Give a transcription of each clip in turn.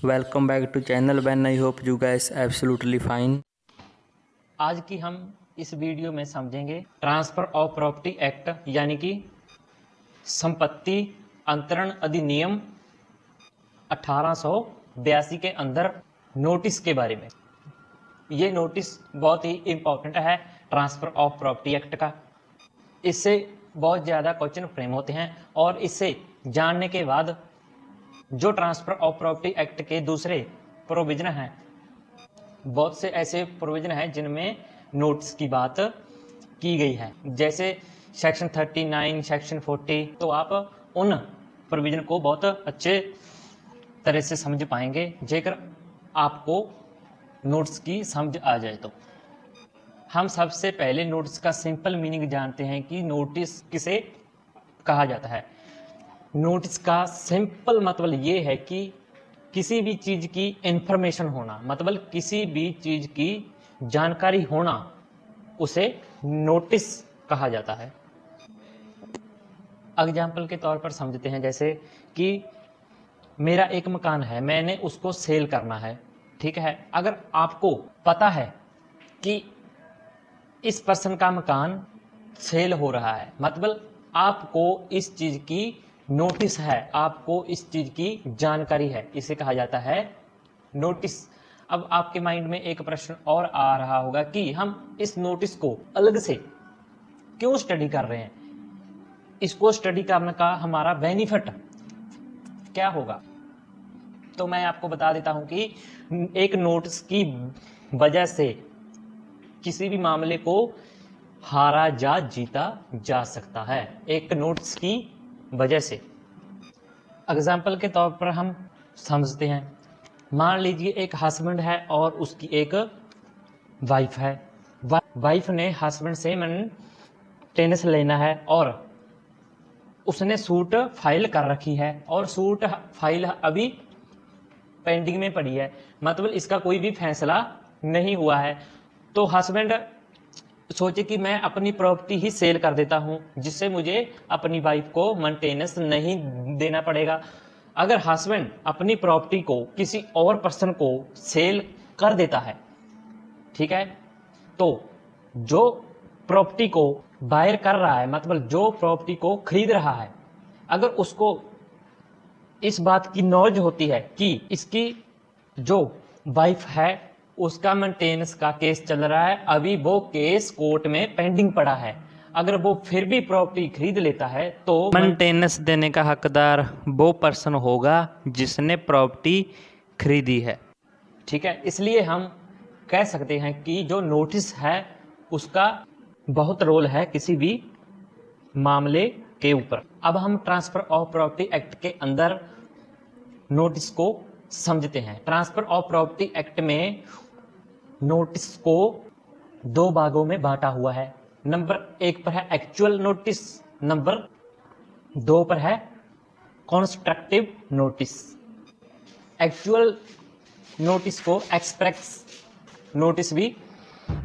Welcome back to channel Ben. I hope you guys absolutely fine. आज की हम इस वीडियो में समझेंगे ट्रांसफर ऑफ प्रॉपर्टी एक्ट यानी कि संपत्ति अंतरण अधिनियम 1882 के अंदर नोटिस के बारे में। ये नोटिस बहुत ही इम्पोर्टेंट है ट्रांसफर ऑफ प्रॉपर्टी एक्ट का। इससे बहुत ज़्यादा क्वेश्चन फ्रेम होते हैं और इससे जानने के बाद जो ट्रांसफर ऑफ प्रॉपर्टी एक्ट के दूसरे प्रोविजन हैं, बहुत से ऐसे प्रोविजन हैं जिनमें नोटिस की बात की गई है, जैसे सेक्शन 39, सेक्शन 40। तो आप उन प्रोविजन को बहुत अच्छे तरह से समझ पाएंगे जेकर आपको नोटिस की समझ आ जाए। तो हम सबसे पहले नोटिस का सिंपल मीनिंग जानते हैं कि नोटिस किसे कहा जाता है। नोटिस का सिंपल मतलब ये है कि किसी भी चीज़ की इंफॉर्मेशन होना, मतलब किसी भी चीज़ की जानकारी होना, उसे नोटिस कहा जाता है। एग्जाम्पल के तौर पर समझते हैं, जैसे कि मेरा एक मकान है, मैंने उसको सेल करना है, ठीक है। अगर आपको पता है कि इस पर्सन का मकान सेल हो रहा है, मतलब आपको इस चीज़ की नोटिस है, आपको इस चीज़ की जानकारी है, इसे कहा जाता है नोटिस। अब आपके माइंड में एक प्रश्न और आ रहा होगा कि हम इस नोटिस को अलग से क्यों स्टडी कर रहे हैं, इसको स्टडी करने का हमारा बेनिफिट क्या होगा। तो मैं आपको बता देता हूं कि एक नोटिस की वजह से किसी भी मामले को हारा या जीता जा सकता है, एक नोटिस की वजह से। एग्जाम्पल के तौर पर हम समझते हैं, मान लीजिए एक हस्बैंड है और उसकी एक वाइफ है। वाइफ ने हस्बैंड से मेंटेनेंस लेना है और उसने सूट फाइल कर रखी है और सूट फाइल अभी पेंडिंग में पड़ी है, मतलब इसका कोई भी फैसला नहीं हुआ है। तो हस्बैंड सोचे कि मैं अपनी प्रॉपर्टी ही सेल कर देता हूं, जिससे मुझे अपनी वाइफ को मेंटेनेंस नहीं देना पड़ेगा। अगर हस्बैंड अपनी प्रॉपर्टी को किसी और पर्सन को सेल कर देता है, ठीक है, तो जो प्रॉपर्टी को बायर कर रहा है, मतलब जो प्रॉपर्टी को खरीद रहा है, अगर उसको इस बात की नॉलेज होती है कि इसकी जो वाइफ है उसका मेंटेनेंस का केस चल रहा है, अभी वो केस कोर्ट में पेंडिंग पड़ा है, अगर वो फिर भी प्रॉपर्टी खरीद लेता है तो मेंटेनेंस देने का हकदार वो पर्सन होगा जिसने प्रॉपर्टी खरीदी है, ठीक है। इसलिए हम कह सकते हैं कि जो नोटिस है उसका बहुत रोल है किसी भी मामले के ऊपर। अब हम ट्रांसफर ऑफ प्रॉपर्टी एक्ट के अंदर नोटिस को समझते हैं। ट्रांसफर ऑफ प्रॉपर्टी एक्ट में नोटिस को दो भागों में बांटा हुआ है। नंबर 1 पर है एक्चुअल नोटिस, नंबर 2 पर है कंस्ट्रक्टिव नोटिस। एक्चुअल नोटिस को एक्सप्रेस नोटिस भी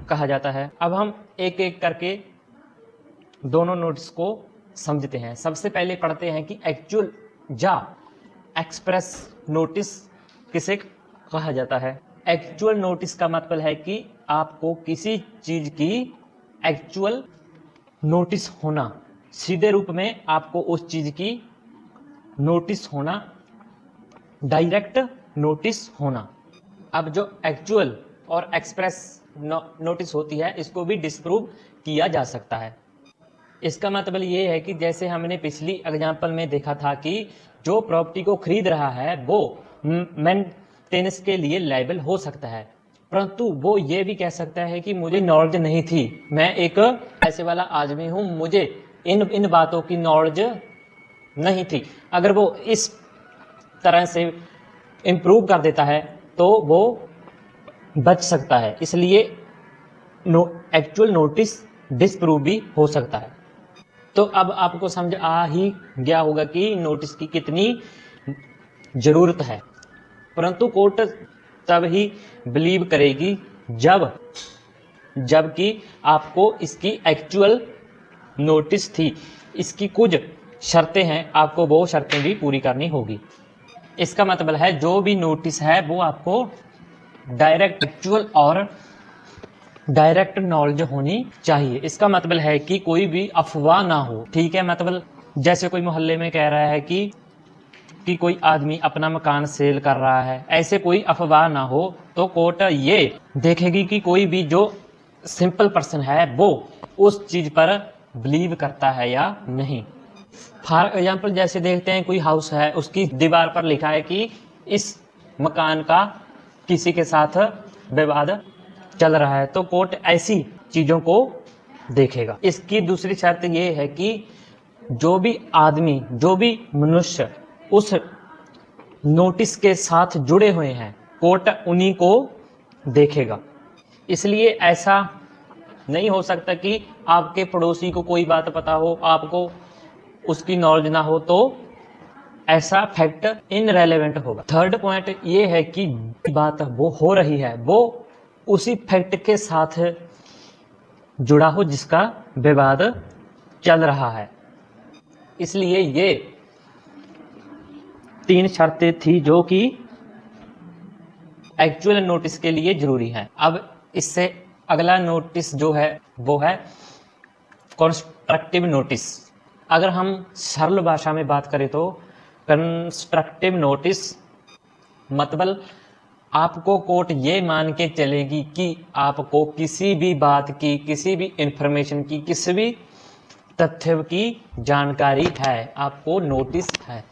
कहा जाता है। अब हम एक एक करके दोनों नोटिस को समझते हैं। सबसे पहले पढ़ते हैं कि एक्चुअल या एक्सप्रेस नोटिस किसे कहा जाता है। एक्चुअल नोटिस का मतलब है कि आपको किसी चीज की एक्चुअल नोटिस होना, सीधे रूप में आपको उस चीज की नोटिस होना, डायरेक्ट नोटिस होना। अब जो एक्चुअल और एक्सप्रेस नोटिस होती है, इसको भी डिस्प्रूव किया जा सकता है। इसका मतलब ये है कि जैसे हमने पिछली एग्जांपल में देखा था कि जो प्रॉपर्टी को खरीद रहा है वो मेंटेनेंस के लिए लायबल हो सकता है, परंतु वो ये भी कह सकता है कि मुझे नॉलेज नहीं थी, मैं एक ऐसे वाला आदमी हूं, मुझे इन बातों की नॉलेज नहीं थी। अगर वो इस तरह से इम्प्रूव कर देता है तो वो बच सकता है। इसलिए एक्चुअल नोटिस डिस्प्रूव भी हो सकता है। तो अब आपको समझ आ ही गया होगा कि नोटिस की कितनी जरूरत है, परंतु कोर्ट तब ही बिलीव करेगी जबकि आपको इसकी एक्चुअल नोटिस थी। इसकी कुछ शर्तें हैं, आपको वो शर्तें भी पूरी करनी होगी। इसका मतलब है जो भी नोटिस है वो आपको डायरेक्ट एक्चुअल और डायरेक्ट नॉलेज होनी चाहिए। इसका मतलब है कि कोई भी अफवाह ना हो, ठीक है। मतलब जैसे कोई मोहल्ले में कह रहा है कि कोई आदमी अपना मकान सेल कर रहा है, ऐसे कोई अफवाह ना हो, तो कोर्ट ये देखेगी कि कोई भी जो सिंपल पर्सन है वो उस चीज पर बिलीव करता है या नहीं। फॉर एग्जाम्पल जैसे देखते हैं कोई हाउस है, उसकी दीवार पर लिखा है कि इस मकान का किसी के साथ विवाद चल रहा है, तो कोर्ट ऐसी चीजों को देखेगा। इसकी दूसरी शर्त ये है कि जो भी आदमी, जो भी मनुष्य उस नोटिस के साथ जुड़े हुए हैं, कोर्ट उन्हीं को देखेगा। इसलिए ऐसा नहीं हो सकता कि आपके पड़ोसी को कोई बात पता हो, आपको उसकी नॉलेज ना हो, तो ऐसा फैक्ट इनरेलेवेंट होगा। थर्ड पॉइंट ये है कि बात वो हो रही है वो उसी फैक्ट के साथ जुड़ा हो जिसका विवाद चल रहा है। इसलिए ये 3 शर्तें थी जो कि एक्चुअल नोटिस के लिए जरूरी है। अब इससे अगला नोटिस जो है वो है कंस्ट्रक्टिव नोटिस। अगर हम सरल भाषा में बात करें तो कंस्ट्रक्टिव नोटिस मतलब आपको कोर्ट ये मान के चलेगी कि आपको किसी भी बात की, किसी भी इंफॉर्मेशन की, किसी भी तथ्य की जानकारी है, आपको नोटिस है,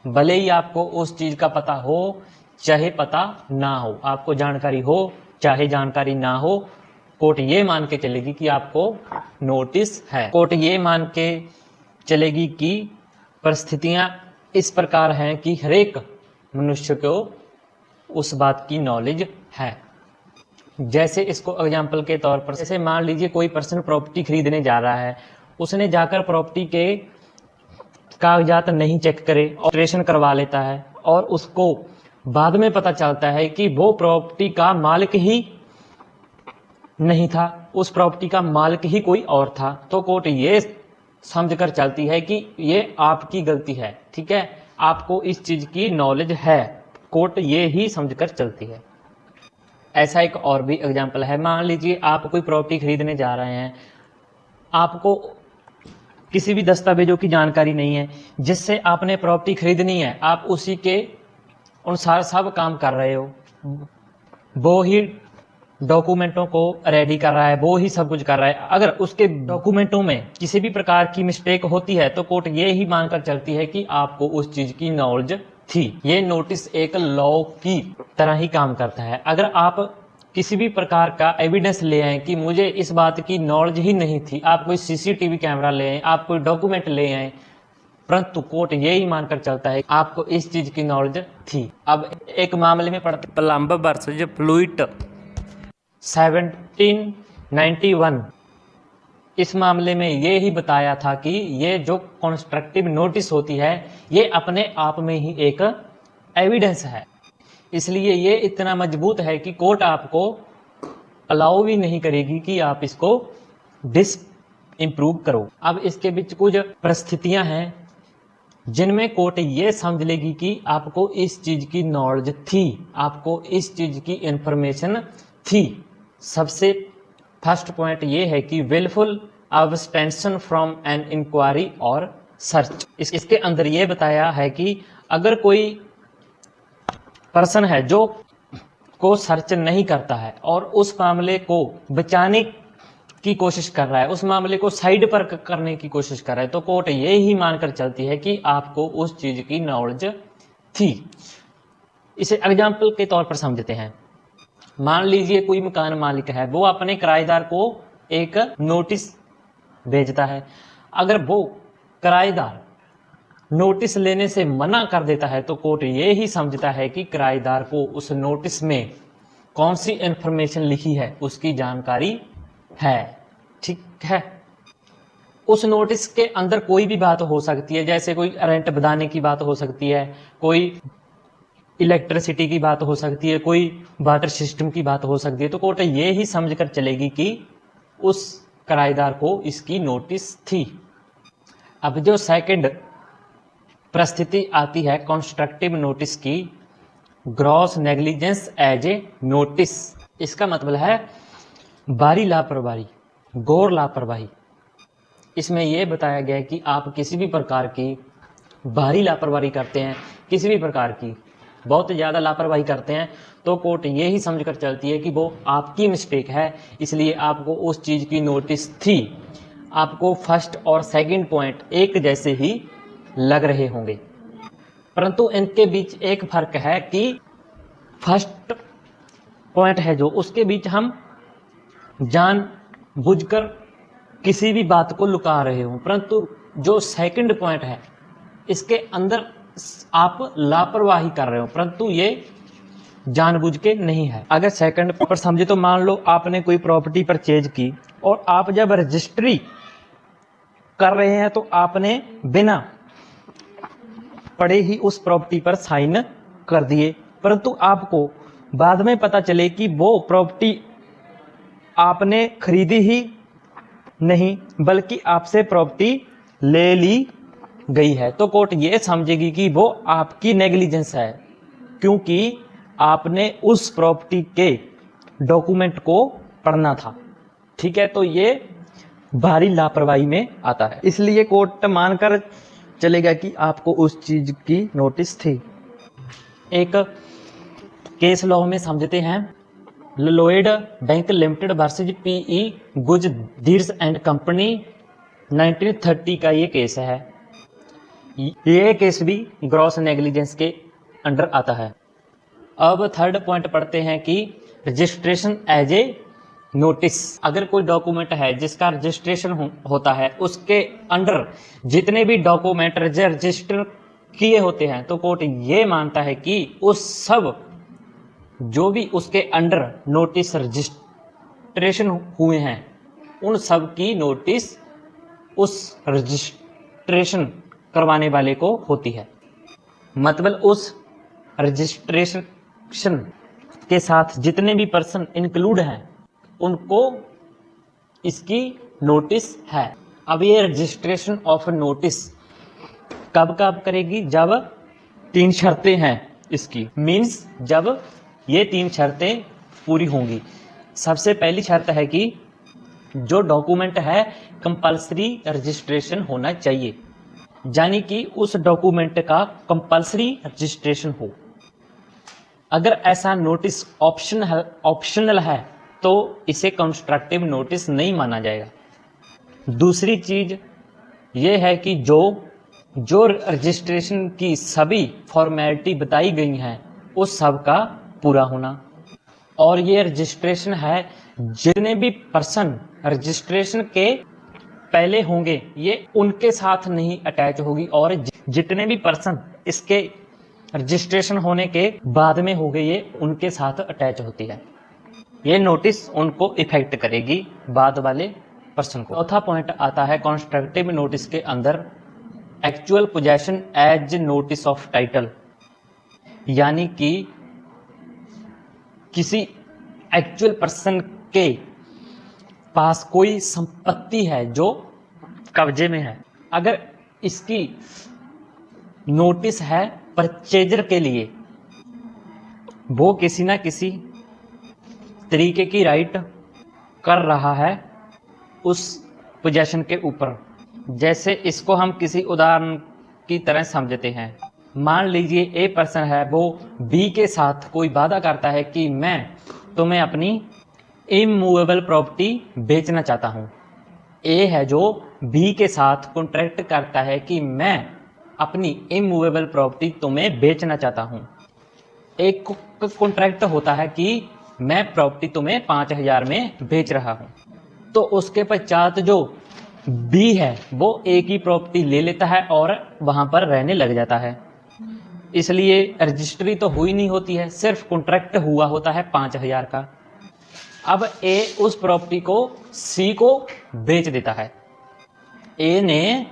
भले ही आपको उस चीज का पता हो चाहे पता ना हो, आपको जानकारी हो चाहे जानकारी ना हो, कोर्ट ये मान के चलेगी कि आपको नोटिस है। कोर्ट ये मान के चलेगी कि परिस्थितियां इस प्रकार हैं कि हर एक मनुष्य को उस बात की नॉलेज है। जैसे इसको एग्जाम्पल के तौर पर, जैसे मान लीजिए कोई पर्सन प्रॉपर्टी खरीदने जा रहा है, उसने जाकर प्रॉपर्टी के कागजात नहीं चेक करे, ऑल्ट्रेशन करवा लेता है और उसको बाद में पता चलता है कि वो प्रॉपर्टी का मालिक ही नहीं था, उस प्रॉपर्टी का मालिक ही कोई और था, तो कोर्ट ये समझकर चलती है कि ये आपकी गलती है, ठीक है, आपको इस चीज की नॉलेज है, कोर्ट ये ही समझकर चलती है। ऐसा एक और भी एग्जाम्पल है। मान लीजिए आप कोई प्रॉपर्टी खरीदने जा रहे हैं, आपको किसी भी दस्तावेजों की जानकारी नहीं है, जिससे आपने प्रॉपर्टी खरीदनी है, आप उसी के अनुसार सब काम कर रहे हो, वो ही डॉक्यूमेंटों को रेडी कर रहा है, वो ही सब कुछ कर रहा है। अगर उसके डॉक्यूमेंटों में किसी भी प्रकार की मिस्टेक होती है तो कोर्ट ये ही मानकर चलती है कि आपको उस चीज की नॉलेज थी। ये नोटिस एक लॉ की तरह ही काम करता है। अगर आप किसी भी प्रकार का एविडेंस ले आए कि मुझे इस बात की नॉलेज ही नहीं थी, आप कोई सीसीटीवी कैमरा ले आए, आप कोई डॉक्यूमेंट ले आए, परंतु कोर्ट ये ही मानकर चलता है आपको इस चीज की नॉलेज थी। अब एक मामले में पढ़ते प्लम्ब वर्सेज फ्लूइड 1791, इस मामले में ये ही बताया था कि ये जो कंस्ट्रक्टिव नोटिस होती है ये अपने आप में ही एक एविडेंस है, इसलिए ये इतना मजबूत है कि कोर्ट आपको अलाउ भी नहीं करेगी कि आप इसको इम्प्रूव करो। अब इसके बीच कुछ परिस्थितियां हैं जिनमें कोर्ट ये समझ लेगी कि आपको इस चीज की नॉलेज थी, आपको इस चीज की इंफॉर्मेशन थी। सबसे फर्स्ट पॉइंट ये है कि विलफुल अब्सटेंशन फ्रॉम एन इंक्वायरी और सर्च। इसके अंदर ये बताया है कि अगर कोई पर्सन है जो को सर्च नहीं करता है और उस मामले को बचाने की कोशिश कर रहा है, उस मामले को साइड पर करने की कोशिश कर रहा है, तो कोर्ट ये ही मानकर चलती है कि आपको उस चीज की नॉलेज थी। इसे एग्जाम्पल के तौर पर समझते हैं। मान लीजिए कोई मकान मालिक है, वो अपने किराएदार को एक नोटिस भेजता है। अगर वो किराएदार नोटिस लेने से मना कर देता है तो कोर्ट ये ही समझता है कि किराएदार को उस नोटिस में कौन सी इंफॉर्मेशन लिखी है उसकी जानकारी है, ठीक है। उस नोटिस के अंदर कोई भी बात हो सकती है, जैसे कोई रेंट बढ़ाने की बात हो सकती है, कोई इलेक्ट्रिसिटी की बात हो सकती है, कोई वाटर सिस्टम की बात हो सकती है, तो कोर्ट ये ही समझकर चलेगी कि उस किराएदार को इसकी नोटिस थी। अब जो सेकंड परिस्थिति आती है कंस्ट्रक्टिव नोटिस की, gross negligence as a notice. इसका मतलब है भारी लापरवाही, गौर लापरवाही। इसमें यह बताया गया है कि आप किसी भी प्रकार की भारी लापरवाही करते हैं, किसी भी प्रकार की बहुत ज़्यादा लापरवाही करते हैं, तो कोर्ट ये ही समझ कर चलती है कि वो आपकी मिस्टेक है, इसलिए आपको उस चीज़ की नोटिस थी। आपको फर्स्ट और सेकंड पॉइंट एक जैसे ही लग रहे होंगे, परंतु इनके बीच एक फर्क है कि फर्स्ट पॉइंट है जो, उसके बीच हम जानबूझकर किसी भी बात को लुका रहे हो, परंतु जो सेकंड पॉइंट है इसके अंदर आप लापरवाही कर रहे हो, परंतु ये जानबूझ के नहीं है। अगर सेकंड पर समझे तो मान लो आपने कोई प्रॉपर्टी परचेज की और आप जब रजिस्ट्री कर रहे हैं तो आपने बिना पढ़े ही उस प्रॉपर्टी पर साइन कर दिए, परंतु आपको बाद में पता चले कि वो प्रॉपर्टी आपने खरीदी ही नहीं बल्कि आपसे प्रॉपर्टी ले ली गई है, तो कोर्ट ये समझेगी कि वो आपकी नेग्लिजेंस है, क्योंकि आपने उस प्रॉपर्टी के डॉक्यूमेंट को पढ़ना था। ठीक है, तो ये भारी लापरवाही में आता है, इसलिए कोर्ट मानकर चलेगा कि आपको उस चीज की नोटिस थी। एक केस लॉ में समझते हैं, lloyd bank limited versus P E Guzdar and company 1930 का ये केस है। ये केस भी ग्रॉस नेग्लिजेंस के अंडर आता है। अब थर्ड पॉइंट पढ़ते हैं कि रजिस्ट्रेशन एज ए नोटिस। अगर कोई डॉक्यूमेंट है जिसका रजिस्ट्रेशन होता है, उसके अंडर जितने भी डॉक्यूमेंट रजिस्टर किए होते हैं, तो कोर्ट ये मानता है कि उस सब जो भी उसके अंडर नोटिस रजिस्ट्रेशन हुए हैं, उन सब की नोटिस उस रजिस्ट्रेशन करवाने वाले को होती है। मतलब उस रजिस्ट्रेशन के साथ जितने भी पर्सन इंक्लूड हैं उनको इसकी नोटिस है। अब ये रजिस्ट्रेशन ऑफ नोटिस कब कब करेगी? जब 3 शर्तें हैं इसकी, मीन्स जब ये 3 शर्तें पूरी होंगी। सबसे पहली शर्त है कि जो डॉक्यूमेंट है कंपल्सरी रजिस्ट्रेशन होना चाहिए, यानी कि उस डॉक्यूमेंट का कंपल्सरी रजिस्ट्रेशन हो। अगर ऐसा नोटिस ऑप्शनल है तो इसे कंस्ट्रक्टिव नोटिस नहीं माना जाएगा। दूसरी चीज ये है कि जो रजिस्ट्रेशन की सभी फॉर्मेलिटी बताई गई हैं उस सब का पूरा होना, और ये रजिस्ट्रेशन है जितने भी पर्सन रजिस्ट्रेशन के पहले होंगे ये उनके साथ नहीं अटैच होगी, और जितने भी पर्सन इसके रजिस्ट्रेशन होने के बाद में होंगे ये उनके साथ अटैच होती है। ये नोटिस उनको इफेक्ट करेगी बाद वाले पर्सन को। चौथा पॉइंट आता है कंस्ट्रक्टिव नोटिस के अंदर actual possession as notice of title, यानी कि किसी एक्चुअल पर्सन के पास कोई संपत्ति है जो कब्जे में है, अगर इसकी नोटिस है परचेजर के लिए, वो किसी ना किसी तरीके की राइट कर रहा है उस पोजेशन के ऊपर। जैसे इसको हम किसी उदाहरण की तरह समझते हैं। मान लीजिए ए पर्सन है, वो बी के साथ कोई वादा करता है कि मैं तुम्हें अपनी इमूवेबल प्रॉपर्टी बेचना चाहता हूँ। ए है जो बी के साथ कॉन्ट्रैक्ट करता है कि मैं अपनी इमूवेबल प्रॉपर्टी तुम्हें बेचना चाहता हूँ। एक कॉन्ट्रैक्ट होता है कि मैं प्रॉपर्टी तुम्हें 5000 में बेच रहा हूँ, तो उसके पश्चात जो बी है वो ए की प्रॉपर्टी ले लेता है और वहाँ पर रहने लग जाता है। इसलिए रजिस्ट्री तो हुई नहीं होती है, सिर्फ कॉन्ट्रैक्ट हुआ होता है 5000 का। अब ए उस प्रॉपर्टी को सी को बेच देता है। ए ने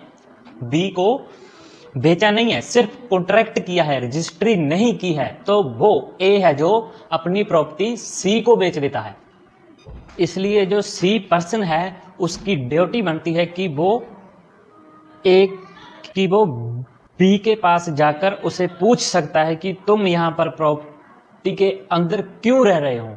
बी को बेचा नहीं है, सिर्फ कॉन्ट्रैक्ट किया है, रजिस्ट्री नहीं की है, तो वो ए है जो अपनी प्रॉपर्टी सी को बेच देता है। इसलिए जो सी पर्सन है उसकी ड्यूटी बनती है कि वो बी के पास जाकर उसे पूछ सकता है कि तुम यहाँ पर प्रॉपर्टी के अंदर क्यों रह रहे हो।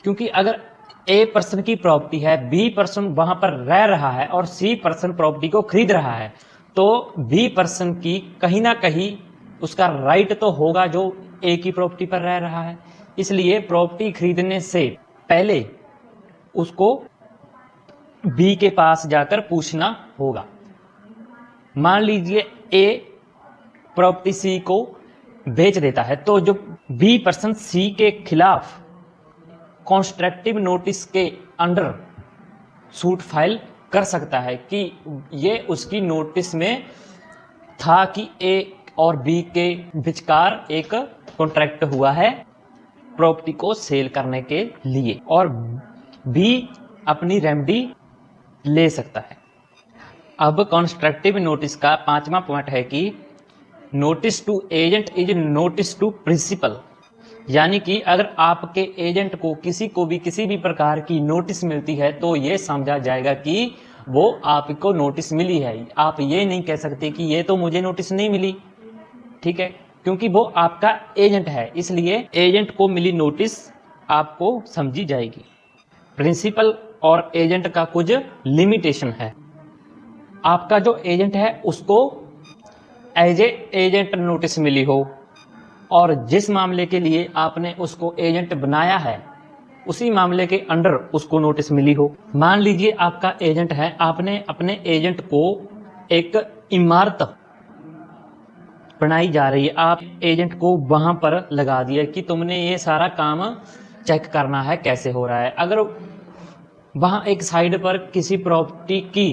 क्योंकि अगर ए पर्सन की प्रॉपर्टी है, बी पर्सन वहां पर रह रहा है और सी पर्सन प्रॉपर्टी को खरीद रहा है, तो बी पर्सन की कहीं ना कहीं उसका राइट तो होगा जो ए की प्रॉपर्टी पर रह रहा है। इसलिए प्रॉपर्टी खरीदने से पहले उसको बी के पास जाकर पूछना होगा। मान लीजिए ए प्रॉपर्टी सी को बेच देता है, तो जो बी पर्सन सी के खिलाफ कॉन्स्ट्रक्टिव नोटिस के अंडर सूट फाइल कर सकता है कि ये उसकी नोटिस में था कि ए और बी के विचकार एक कॉन्ट्रैक्ट हुआ है प्रॉपर्टी को सेल करने के लिए, और बी अपनी रेमेडी ले सकता है। अब कॉन्स्ट्रक्टिव नोटिस का 5वां पॉइंट है कि notice to agent is notice to principal, यानी कि अगर आपके एजेंट को किसी भी प्रकार की नोटिस मिलती है तो ये समझा जाएगा कि वो आपको नोटिस मिली है। आप ये नहीं कह सकते कि ये तो मुझे नोटिस नहीं मिली, ठीक है, क्योंकि वो आपका एजेंट है, इसलिए एजेंट को मिली नोटिस आपको समझी जाएगी। प्रिंसिपल और एजेंट का कुछ लिमिटेशन है। आपका जो एजेंट है उसको एज ए एजेंट नोटिस मिली हो, और जिस मामले के लिए आपने उसको एजेंट बनाया है उसी मामले के अंडर उसको नोटिस मिली हो। मान लीजिए आपका एजेंट है, आपने अपने एजेंट को एक इमारत बनाई जा रही है, आप एजेंट को वहां पर लगा दिया कि तुमने ये सारा काम चेक करना है कैसे हो रहा है। अगर वहां एक साइड पर किसी प्रॉपर्टी की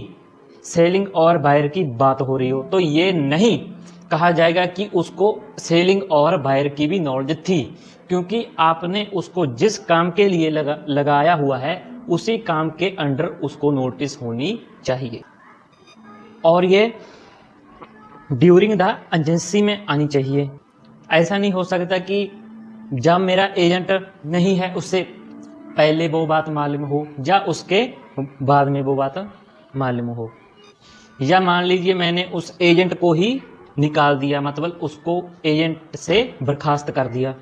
सेलिंग और बायर की बात हो रही हो तो ये नहीं कहा जाएगा कि उसको सेलिंग और बायर की भी नॉलेज थी, क्योंकि आपने उसको जिस काम के लिए लगाया हुआ है उसी काम के अंडर उसको नोटिस होनी चाहिए, और ये ड्यूरिंग द एजेंसी में आनी चाहिए। ऐसा नहीं हो सकता कि जब मेरा एजेंट नहीं है उससे पहले वो बात मालूम हो या उसके बाद में वो बात मालूम हो, या मान लीजिए मैंने उस एजेंट को ही निकाल दिया, मतलब उसको एजेंट से बर्खास्त कर दिया।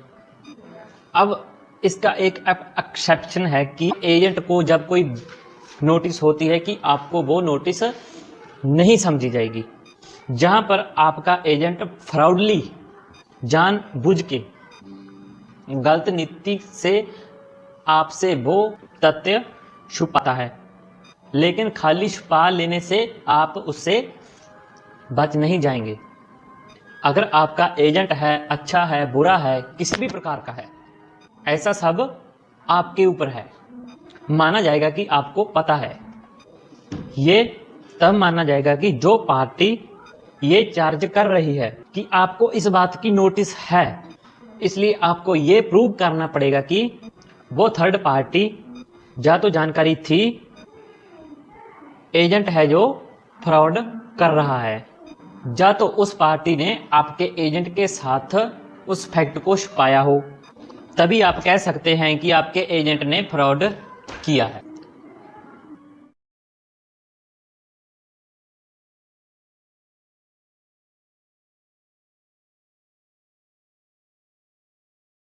अब इसका एक एक्सेप्शन है कि एजेंट को जब कोई नोटिस होती है कि आपको वो नोटिस नहीं समझी जाएगी, जहां पर आपका एजेंट फ्रॉडली जानबूझ के गलत नीति से आपसे वो तथ्य छुपाता है, लेकिन खाली छुपा लेने से आप उससे बच नहीं जाएंगे। अगर आपका एजेंट है अच्छा है बुरा है किसी भी प्रकार का है, ऐसा सब आपके ऊपर है, माना जाएगा कि आपको पता है। ये तब माना जाएगा कि जो पार्टी ये चार्ज कर रही है कि आपको इस बात की नोटिस है, इसलिए आपको ये प्रूव करना पड़ेगा कि वो थर्ड पार्टी या तो जानकारी थी एजेंट है जो फ्रॉड कर रहा है, या तो उस पार्टी ने आपके एजेंट के साथ उस फैक्ट को छुपाया हो, तभी आप कह सकते हैं कि आपके एजेंट ने फ्रॉड किया है।